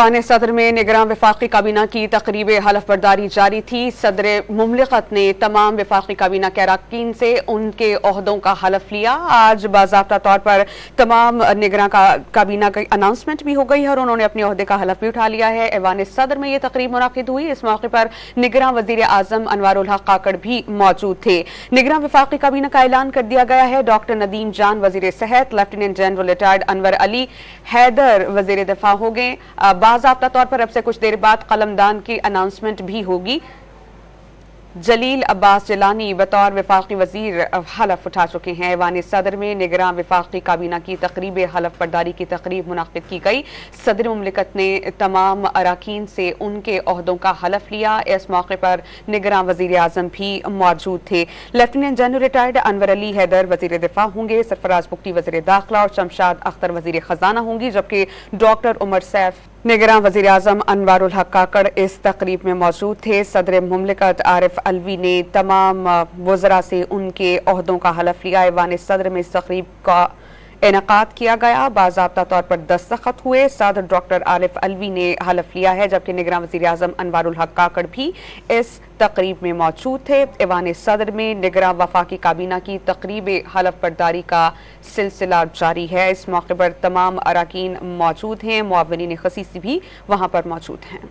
ऐवान सदर में निगरान वफाकी काबीना की तकरीब हलफ बर्दारी जारी थी। सदर मुमलिकत ने तमाम वफाकी काबीना के अरकान से उनके ओहदों का हलफ लिया। आज बाज़ाब्ता तौर पर तमाम निगरान काबीना की अनाउंसमेंट भी हो गई है और उन्होंने अपने ओहदे का हलफ भी उठा लिया है। ऐवान सदर में यह तकरीब मुनाकिद हुई। इस मौके पर निगरान वज़ीर आज़म अनवारुल हक काकड़ भी मौजूद थे। निगरान वफाकी काबीना का ऐलान कर दिया गया है। डॉक्टर नदीम जान वज़ीर सेहत, lieutenant general retired Anwar Ali Haider वज़ीर दिफा हो गए। बाज़ाब्ता तौर पर अब से कुछ देर बाद कलमदान की अनाउंसमेंट भी होगी। जलील अब्बास जिलानी बतौर वफाकी वजीर हलफ उठा चुके हैं। ऐवान सदर में निगरान वफाकी काबीना की तकरीब हलफ बर्दारी की तकरीब मुनाकिद की गई। सदर मुमलिकत ने तमाम अरकान से उनके ओहदों का हलफ लिया। इस मौके पर निगरान वजीर आज़म भी मौजूद थे। Lieutenant general retired Anwar Ali Haider वजीर दिफा होंगे, सरफराज बुख्ती वजीर दाखिला और शमशाद अख्तर वजीर खजाना होंगी, जबकि डॉक्टर उमर सैफ निगरान वज़ीर आज़म अनवारुल हक काकड़ इस तकरीब में मौजूद थे। सदर मुमलिकत आरिफ अलवी ने तमाम वज़रा से उनके ओहदों का हलफ लिया। ऐवान सदर में इस तकरीब का इनेकाद किया गया। बाज़ाब्ता तौर पर दस्तखत हुए। सदर डॉक्टर आरिफ अलवी ने हलफ लिया है, जबकि निगरान वज़ीर आज़म अनवारुल हक काकड़ भी इस तकरीब में मौजूद थे। ऐवान सदर में निगरान वफाकी काबीना की तकरीब हलफ बर्दारी का सिलसिला जारी है। इस मौके पर तमाम अरकान मौजूद हैं। मुआवनीन खसीसी भी वहाँ पर मौजूद हैं।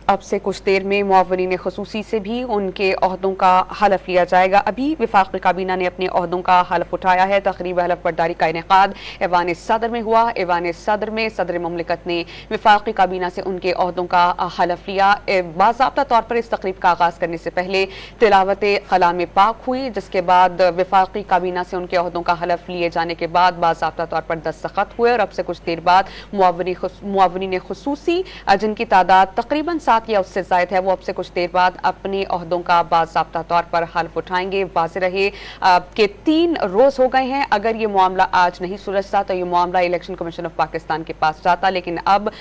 अब से कुछ देर में मुआवनीन खसूसी से भी उनके ओहदों का हलफ लिया जाएगा। अभी वफाकी काबीना ने अपने ओहदों का हलफ उठाया है। तकरीब हलफ बर्दारी का इनेकाद ऐवान सदर में हुआ। ऐवान सदर में सदर मुमलिकत ने वफाकी काबीना से उनके ओहदों का हलफ लिया। बाज़ाब्ता तौर पर इस तकरीब का आगाज़ करने से पहले तिलावत कलाम पाक हुई, जिसके बाद वफाकी काबीना से उनके ओहदों का हलफ लिए जाने के बाद बाज़ाब्ता तौर पर दस्तखत हुए और अब से कुछ देर बाद मुआवनीन खसूसी जिनकी तादाद तकरीबन 7 या उससे ज़ायद है, वो अब से कुछ देर बाद अपने ओहदों का बाज़ाब्ता तौर पर हल्फ उठाएंगे। वाज़ेह रहे कि 3 रोज हो गए हैं। अगर ये मामला आज नहीं सुलझता तो ये मामला इलेक्शन कमीशन ऑफ पाकिस्तान के पास जाता, लेकिन अब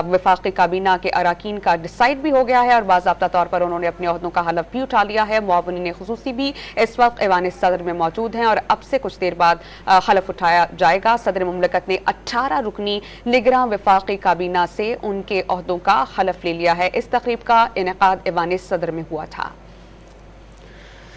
वफाकी काबीना के अरकान का डिसाइड भी हो गया है और बाज़ाब्ता तौर पर उन्होंने अपने ओहदों का हल्फ भी उठा लिया है। मुआवनीन खसूसी भी इस वक्त ऐवान सदर में मौजूद हैं और अब से कुछ देर बाद हल्फ उठाया जाएगा। सदर मुमलिकत ने 18 रुकनी निगरान वफाकी काबीना से उनके ओहदों का हल्फ ले लिया है। इस तकरीब का इनेकाद ऐवान सदर में हुआ था।